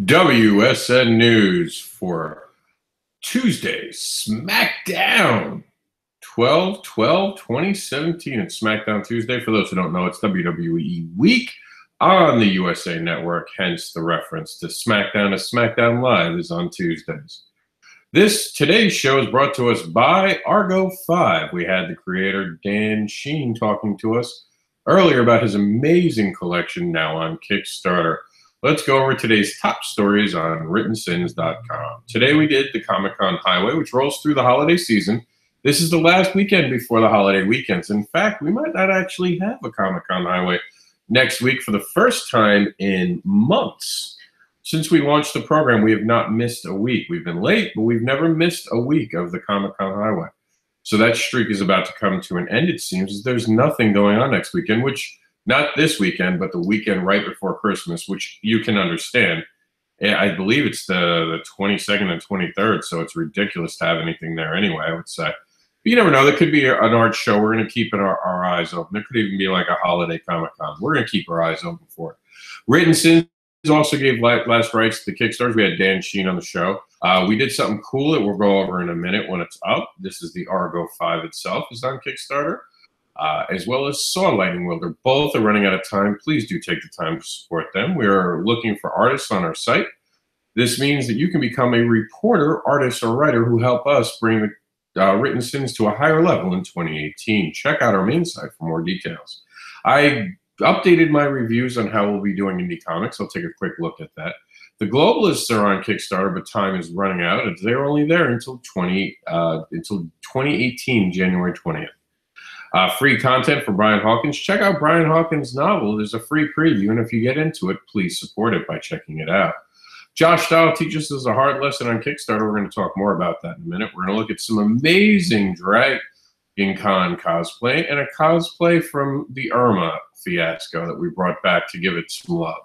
WSN News for Tuesday, SmackDown 12/12/2017. It's SmackDown Tuesday. For those who don't know, it's WWE Week on the USA Network, hence the reference to SmackDown, as SmackDown Live is on Tuesdays. Today's show is brought to us by Argo 5. We had the creator Dan Sheen talking to us earlier about his amazing collection now on Kickstarter. Let's go over today's top stories on writtensins.com. Today we did the Comic-Con Highway, which rolls through the holiday season. This is the last weekend before the holiday weekends. In fact, we might not actually have a Comic-Con Highway next week for the first time in months. Since we launched the program, we have not missed a week. We've been late, but we've never missed a week of the Comic-Con Highway. So that streak is about to come to an end, it seems, as there's nothing going on next weekend, which, not this weekend, but the weekend right before Christmas, which you can understand. I believe it's the 22nd and 23rd, so it's ridiculous to have anything there anyway, I would say. But you never know. There could be an art show. We're going to keep our eyes open. There could even be like a holiday Comic-Con. We're going to keep our eyes open for it. Written Sins also gave last rights to the Kickstarters. We had Dan Sheen on the show. We did something cool that we'll go over in a minute when it's up. This is the Argo 5 itself is on Kickstarter, as well as Saw Lightning Wielder. Both are running out of time. Please do take the time to support them. We are looking for artists on our site. This means that you can become a reporter, artist, or writer who help us bring the Written Sins to a higher level in 2018. Check out our main site for more details. I updated my reviews on how we'll be doing indie comics. I'll take a quick look at that. The Globalists are on Kickstarter, but time is running out. They're only there until 2018, January 20th. Free content for Brian Hawkins. Check out Brian Hawkins' novel. There's a free preview, and if you get into it, please support it by checking it out. Josh Dahl teaches us a hard lesson on Kickstarter. We're going to talk more about that in a minute. We're going to look at some amazing Dragon Con cosplay and a cosplay from the Irma fiasco that we brought back to give it some love.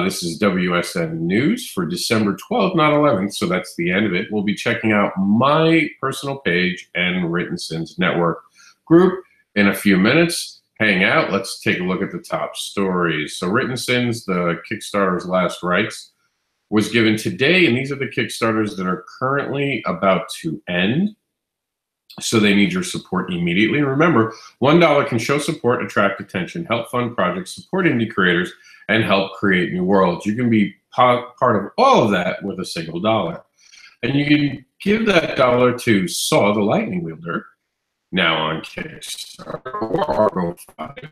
This is WSN News for December 12th, not 11th, so that's the end of it. We'll be checking out my personal page and Written Sins Network group in a few minutes. Hang out. Let's take a look at the top stories. So Written Sins, the Kickstarter's last rights, was given today, and these are the Kickstarters that are currently about to end. So they need your support immediately. And remember, $1 can show support, attract attention, help fund projects, support indie creators, and help create new worlds. You can be part of all of that with a single dollar. And you can give that dollar to Saw the Lightning Wielder, now on Kickstarter, or Argo 5,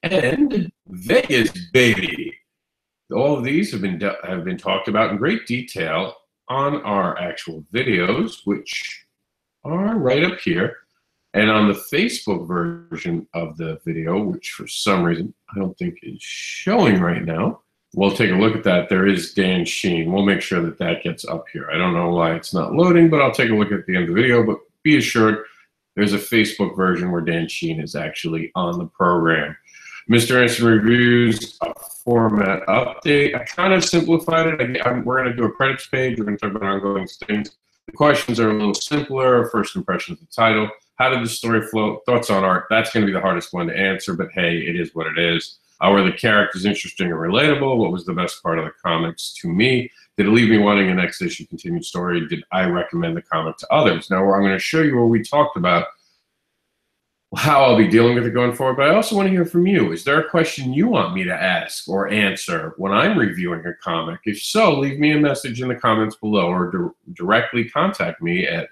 and Vegas Baby. All of these have been talked about in great detail on our actual videos, which are right up here, and on the Facebook version of the video, which for some reason I don't think is showing right now. We'll take a look at that. There is Dan Sheen. We'll make sure that that gets up here. I don't know why it's not loading, but I'll take a look at the end of the video. But be assured, there's a Facebook version where Dan Sheen is actually on the program. Mr. Anderson Reviews, a format update. I kind of simplified it. We're going to do a credits page. We're going to talk about ongoing things. The questions are a little simpler. First impression of the title. How did the story flow? Thoughts on art? That's going to be the hardest one to answer, but hey, it is what it is. Were the characters interesting and relatable? What was the best part of the comics to me? Did it leave me wanting a next issue continued story? Did I recommend the comic to others? Now, I'm going to show you where we talked about how I'll be dealing with it going forward, but I also want to hear from you. Is there a question you want me to ask or answer when I'm reviewing a comic? If so, leave me a message in the comments below or directly contact me at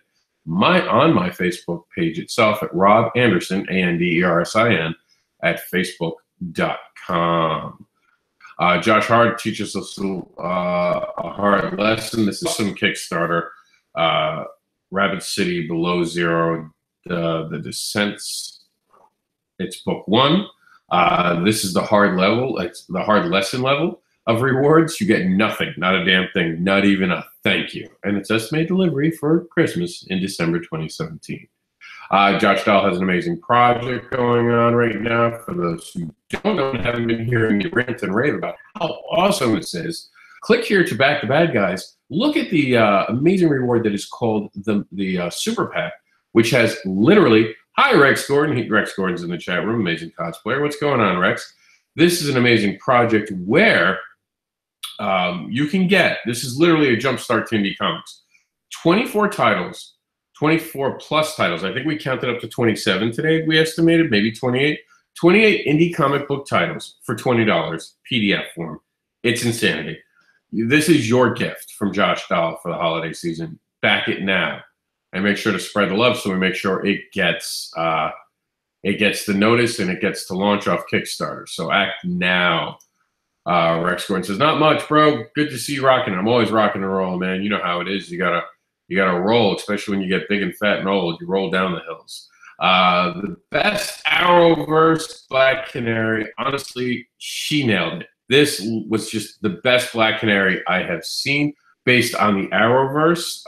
on my Facebook page itself at Rob Anderson, ANDERSIN, at Facebook.com. Josh Hart teaches us a hard lesson. This is some Kickstarter. Rabbit City Below Zero, the Descents. It's book 1. This is the hard level. It's the hard lesson level of rewards. You get nothing, not a damn thing, not even a thank you. And it's estimated delivery for Christmas in December 2017. Josh Dahl has an amazing project going on right now. For those who don't know and haven't been hearing me rant and rave about how awesome this is, click here to back the bad guys. Look at the amazing reward that is called the Super Pack, which has literally, hi, Rex Gordon. Rex Gordon's in the chat room, amazing cosplayer. What's going on, Rex? This is an amazing project where You can get, this is literally a jumpstart to indie comics, 24 titles, 24 plus titles. I think we counted up to 27 today, we estimated, maybe 28. 28 indie comic book titles for $20, PDF form. It's insanity. This is your gift from Josh Dahl for the holiday season. Back it now. And make sure to spread the love so we make sure it gets the notice and it gets to launch off Kickstarter. So act now. Rex Gordon says, not much, bro. Good to see you rocking. I'm always rocking and rolling, man. You know how it is. You gotta roll, especially when you get big and fat and old. You roll down the hills. The best Arrowverse Black Canary, honestly, she nailed it. This was just the best Black Canary I have seen based on the Arrowverse.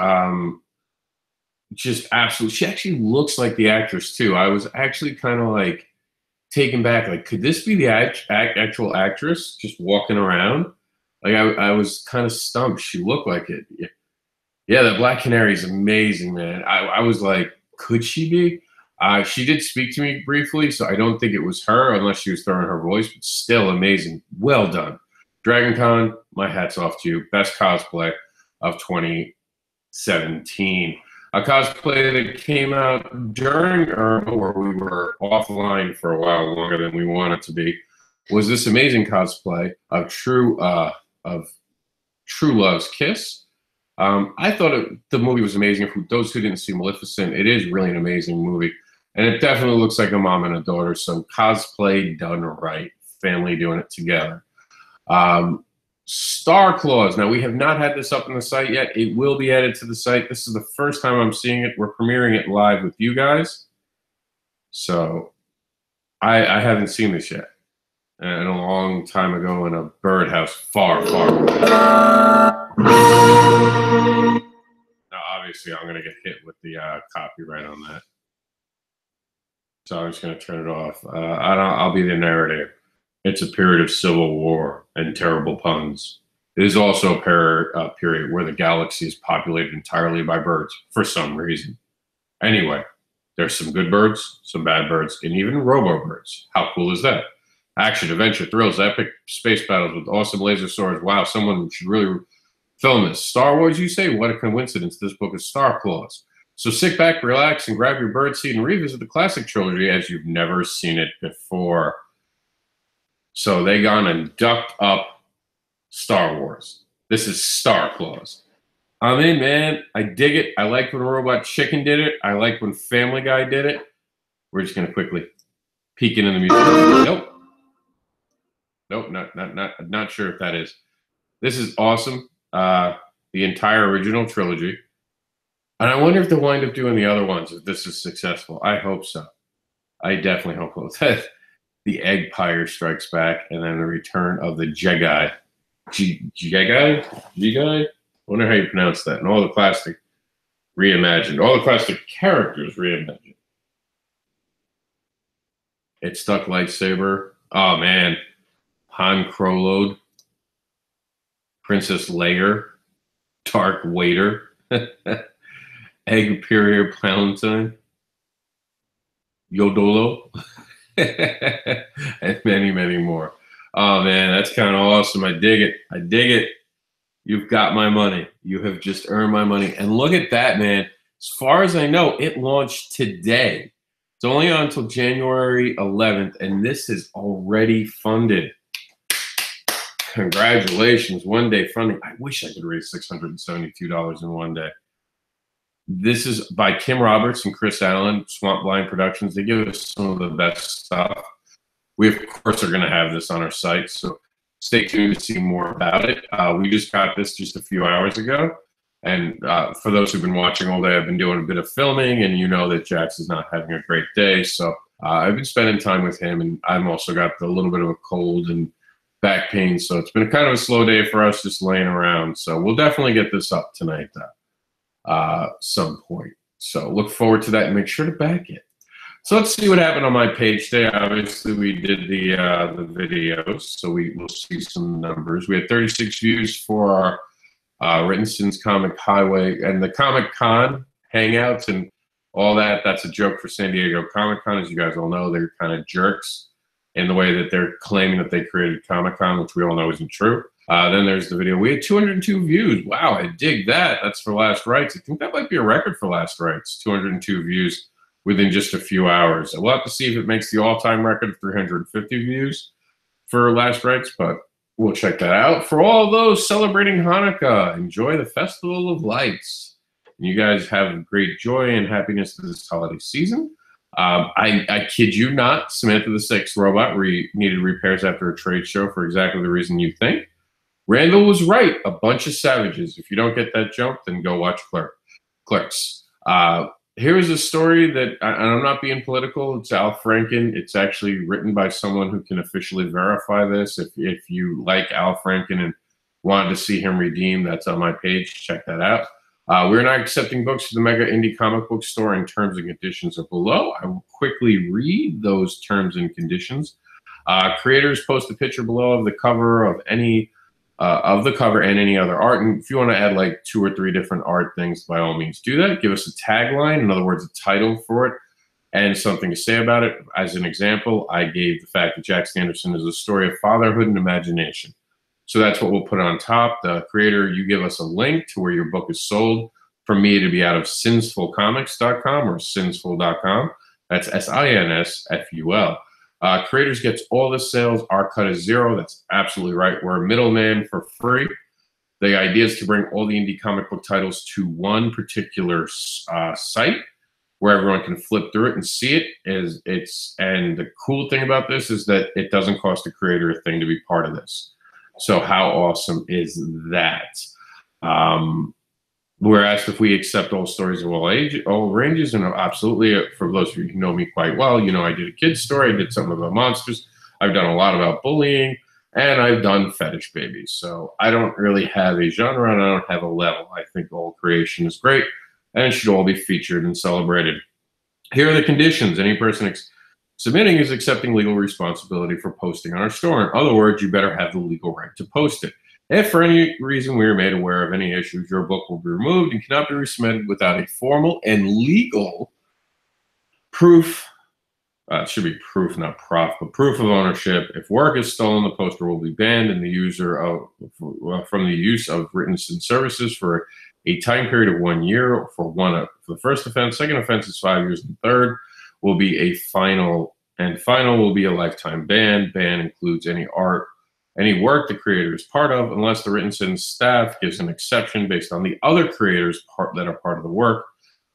Just absolutely. She actually looks like the actress too. I was actually kind of like taken back. Like, could this be the actual actress just walking around? Like, I was kind of stumped. She looked like it. Yeah, that Black Canary is amazing, man. I was like, could she be? She did speak to me briefly, so I don't think it was her unless she was throwing her voice, but still amazing. Well done. Dragon Con, my hat's off to you. Best cosplay of 2017. A cosplay that came out during Irma, where we were offline for a while longer than we wanted to be, was this amazing cosplay of True Love's Kiss. I thought the movie was amazing. For those who didn't see Maleficent, it is really an amazing movie. And it definitely looks like a mom and a daughter. So cosplay done right. Family doing it together. Star Claws. Now, we have not had this up on the site yet. It will be added to the site. This is the first time I'm seeing it. We're premiering it live with you guys. So I haven't seen this yet. And a long time ago in a birdhouse far, far away. Now, obviously, I'm going to get hit with the copyright on that. So I'm just going to turn it off. I'll be the narrator. It's a period of civil war and terrible puns. It is also a period where the galaxy is populated entirely by birds for some reason. Anyway, there's some good birds, some bad birds, and even robo-birds. How cool is that? Action, adventure, thrills, epic space battles with awesome laser swords. Wow, someone should really film this. Star Wars, you say? What a coincidence. This book is Star Claws. So sit back, relax, and grab your bird seat and revisit the classic trilogy as you've never seen it before. So they gone and ducked up Star Wars. This is Star Claws. I'm in, man. I dig it. I like when Robot Chicken did it. I like when Family Guy did it. We're just going to quickly peek into the music. Nope, not sure if that is. This is awesome. The entire original trilogy. And I wonder if they'll wind up doing the other ones if this is successful. I hope so. I definitely hope so. The Eggpire Strikes Back, and then the return of the Jedi. Jedi? I wonder how you pronounce that. And all the classic reimagined. All the classic characters reimagined. It stuck lightsaber. Oh, man. Han Krolode. Princess Leia. Dark Waiter. Eggperior Palantine. Yodolo. And many, many more. Oh, man, that's kind of awesome. I dig it. I dig it. You've got my money. You have just earned my money. And look at that, man. As far as I know, it launched today. It's only on until January 11th, and this is already funded. Congratulations. One-day funding. I wish I could raise $672 in one day. This is by Kim Roberts and Chris Allen, Swamp Blind Productions. They give us some of the best stuff. We, of course, are going to have this on our site, so stay tuned to see more about it. We just got this just a few hours ago. And for those who've been watching all day, I've been doing a bit of filming, and you know that Jax is not having a great day. So I've been spending time with him, and I've also got a little bit of a cold and back pain. So it's been kind of a slow day for us just laying around. So we'll definitely get this up tonight, some point. So look forward to that and make sure to back it. So let's see what happened on my page today. Obviously, we did the videos, so we will see some numbers. We had 36 views for our Written Sins Comic Highway and the Comic Con hangouts and all that. That's a joke for San Diego Comic Con. As you guys all know, they're kind of jerks. in the way that they're claiming that they created Comic-Con, which we all know isn't true. Then there's the video. We had 202 views. Wow, I dig that. That's for Last Rites. I think that might be a record for Last Rites, 202 views within just a few hours. We'll have to see if it makes the all-time record of 350 views for Last Rites, but we'll check that out. For all those celebrating Hanukkah, enjoy the Festival of Lights. And you guys have great joy and happiness this holiday season. I kid you not, Samantha the Sixth Robot needed repairs after a trade show for exactly the reason you think. Randall was right. A bunch of savages. If you don't get that joke, then go watch Clerks. Here is a story that, and I'm not being political, it's Al Franken. It's actually written by someone who can officially verify this. If you like Al Franken and wanted to see him redeemed, that's on my page. Check that out. We're not accepting books from the Mega Indie Comic Book Store, and terms and conditions are below. I will quickly read those terms and conditions. Creators post a picture below of the cover of the cover and any other art. And if you want to add like 2 or 3 different art things, by all means do that. Give us a tagline, in other words, a title for it, and something to say about it. As an example, I gave the fact that Jack Sanderson is a story of fatherhood and imagination. So that's what we'll put on top. The creator, you give us a link to where your book is sold. For me, to be out of sinsfulcomics.com or sinsful.com. That's SINSFUL. Creators gets all the sales. Our cut is 0. That's absolutely right. We're a middleman for free. The idea is to bring all the indie comic book titles to one particular site where everyone can flip through it and see it. And the cool thing about this is that it doesn't cost the creator a thing to be part of this. So how awesome is that? We're asked if we accept all stories of all ranges, and absolutely. For those of you who know me quite well, you know I did a kid's story, I did something about monsters, I've done a lot about bullying, and I've done fetish babies. So I don't really have a genre, and I don't have a level. I think all creation is great, and it should all be featured and celebrated. Here are the conditions. Any person submitting is accepting legal responsibility for posting on our store. In other words, you better have the legal right to post it. If for any reason we are made aware of any issues, your book will be removed and cannot be resubmitted without a formal and legal proof. It should be proof, not prof, but proof of ownership. If work is stolen, the poster will be banned and the user from the use of written services for a time period of 1 year for the first offense. Second offense is 5 years, and third will be a final will be a lifetime ban. Ban includes any work the creator is part of, unless the written sentence staff gives an exception based on the other creators that are part of the work.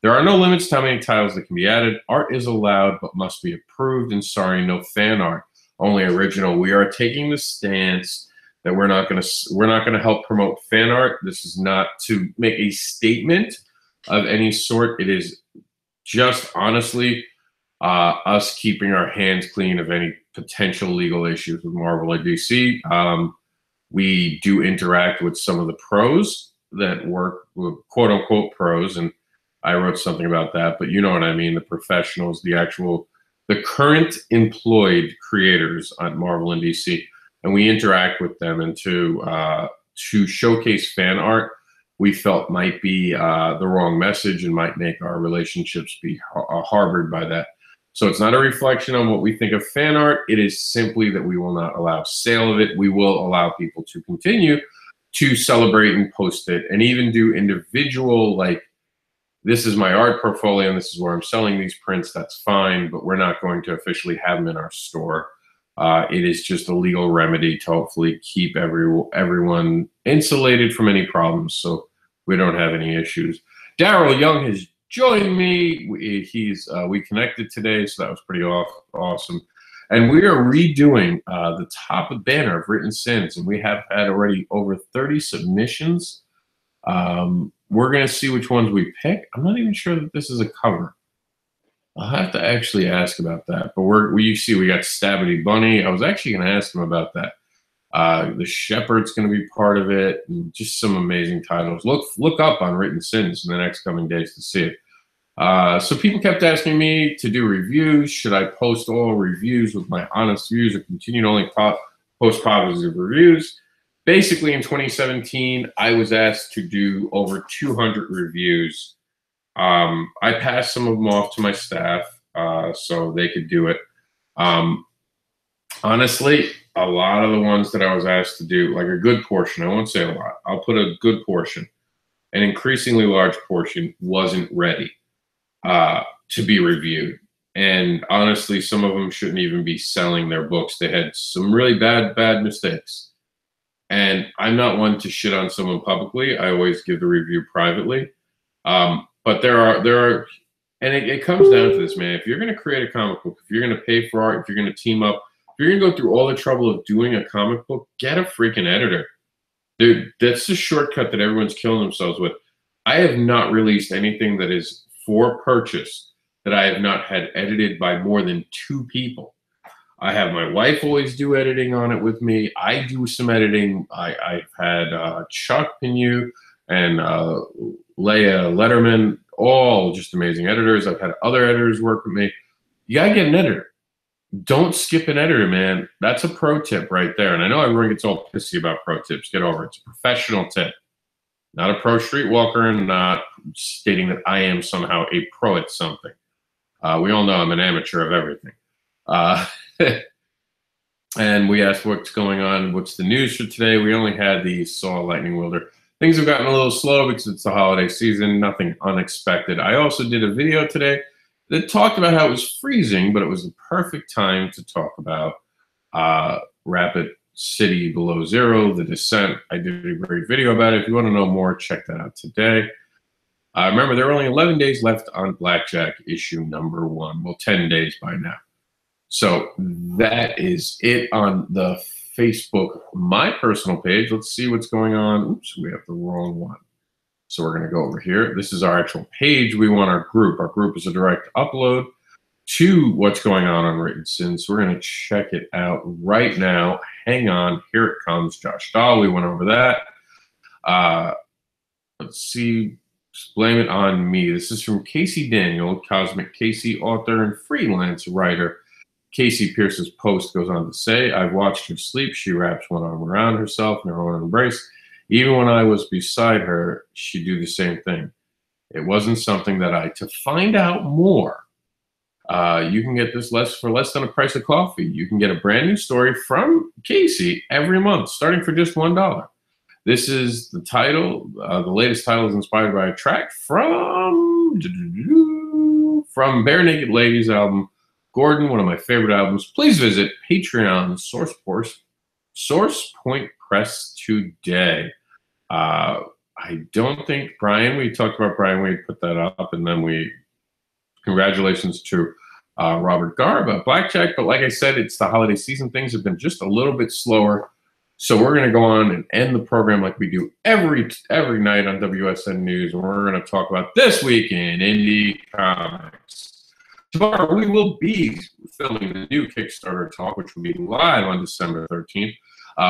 There are no limits to how many titles that can be added. Art is allowed, but must be approved. And sorry, no fan art, only original. We are taking the stance that we're not going to help promote fan art. This is not to make a statement of any sort. It is just honestly us keeping our hands clean of any potential legal issues with Marvel or DC. We do interact with some of the pros that work with quote unquote pros, and I wrote something about that, but you know what I mean, the professionals, the current employed creators on Marvel and DC, and we interact with them. And to showcase fan art, we felt might be the wrong message and might make our relationships be harbored by that. So it's not a reflection on what we think of fan art. It is simply that we will not allow sale of it. We will allow people to continue to celebrate and post it, and even do individual, like, this is my art portfolio and this is where I'm selling these prints. That's fine, but we're not going to officially have them in our store. It is just a legal remedy to hopefully keep everyone insulated from any problems, so we don't have any issues. Daryl Young has joined me. We connected today, so that was pretty awesome. And we are redoing the top of banner of Written Sins, and we have had already over 30 submissions. We're going to see which ones we pick. I'm not even sure that this is a cover. I'll have to actually ask about that. But you see we got Stabbity Bunny. I was actually going to ask him about that. The Shepherd's going to be part of it, and just some amazing titles. Look up on Written Sins in the next coming days to see it. So people kept asking me to do reviews. Should I post all reviews with my honest views, or continue to only post positive reviews? Basically, in 2017, I was asked to do over 200 reviews. I passed some of them off to my staff so they could do it. Honestly, a lot of the ones that I was asked to do, like a good portion, I won't say a lot, I'll put a good portion, an increasingly large portion wasn't ready to be reviewed. And honestly, some of them shouldn't even be selling their books. They had some really bad mistakes. And I'm not one to shit on someone publicly. I always give the review privately. But there are, and it comes down to this, man. If you're going to create a comic book, if you're going to pay for art, if you're going to team up, if you're going to go through all the trouble of doing a comic book, get a freaking editor. Dude, that's the shortcut that everyone's killing themselves with. I have not released anything that is for purchase that I have not had edited by more than 2 people. I have my wife always do editing on it with me. I do some editing. I've had Chuck Pinu and Leah Letterman, all just amazing editors. I've had other editors work with me. You got to get an editor. Don't skip an editor, man. That's a pro tip right there. And I know everyone gets all pissy about pro tips. Get over it. It's a professional tip. Not a pro streetwalker, and not stating that I am somehow a pro at something. We all know I'm an amateur of everything. And we asked what's going on, what's the news for today. We only had the Saw Lightning Wielder. Things have gotten a little slow because it's the holiday season, nothing unexpected. I also did a video today that talked about how it was freezing, but it was the perfect time to talk about Rapid City Below Zero, The Descent. I did a great video about it. If you want to know more, check that out today. Remember, there are only 11 days left on Blackjack issue number 1. Well, 10 days by now. So that is it on the Facebook, my personal page. Let's see what's going on. Oops, we have the wrong one. So we're going to go over here. This is our actual page. We want our group. Our group is a direct upload to what's going on Written Sins. So we're going to check it out right now. Hang on. Here it comes. Josh Dahl. We went over that. Let's see. Just blame it on me. This is from Casey Daniel, Cosmic Casey, author and freelance writer. Casey Pierce's post goes on to say, I've watched her sleep. She wraps one arm around herself in her own embrace. Even when I was beside her, she'd do the same thing. It wasn't something that to find out more, you can get this for less than a price of coffee. You can get a brand new story from Casey every month, starting for just $1. This is the title. The latest title is inspired by a track from Bare Naked Ladies album, Gordon, one of my favorite albums. Please visit Patreon Source Point Press today. I don't think we talked about Brian Wade, put that up, and then congratulations to Robert Garr about Blackjack. But like I said, it's the holiday season. Things have been just a little bit slower. So we're going to go on and end the program like we do every night on WSN News, and we're going to talk about this week in indie comics. Tomorrow we will be filming the new Kickstarter talk, which will be live on December 13th.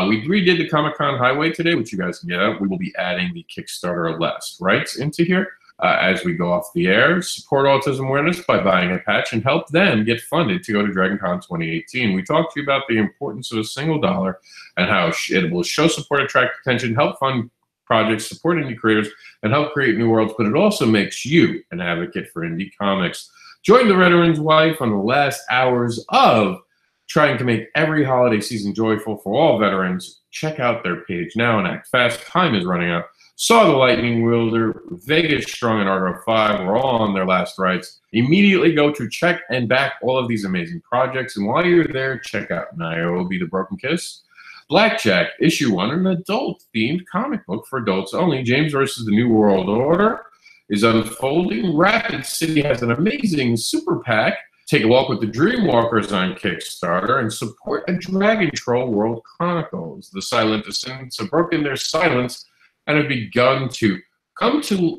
We redid the Comic-Con Highway today, which you guys can get out. We will be adding the Kickstarter last rights into here as we go off the air. Support autism awareness by buying a patch and help them get funded to go to DragonCon 2018. We talked to you about the importance of a single dollar and how it will show support, attract attention, help fund projects, support indie creators, and help create new worlds, but it also makes you an advocate for indie comics. Join the Veteran's Wife on the last hours of trying to make every holiday season joyful for all veterans. Check out their page now and act fast. Time is running out. Saw the Lightning Wielder, Vegas Strong, and Argo 5 were all on their last rights. Immediately go to check and back all of these amazing projects. And while you're there, check out Niobe the Broken Kiss, Blackjack, Issue 1, an adult-themed comic book for adults only. James versus the New World Order is unfolding. Rapid City has an amazing super pack. Take a walk with the Dreamwalkers on Kickstarter and support a Dragon Troll World Chronicles. The Silent Descendants have broken their silence and have begun to come to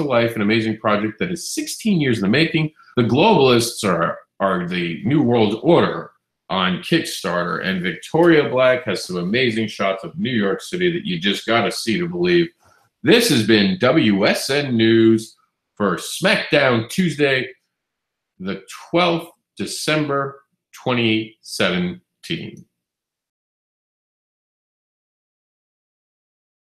life an amazing project that is 16 years in the making. The Globalists are the New World Order on Kickstarter, and Victoria Black has some amazing shots of New York City that you just got to see to believe. This has been WSN News for SmackDown Tuesday, the 12th December 2017.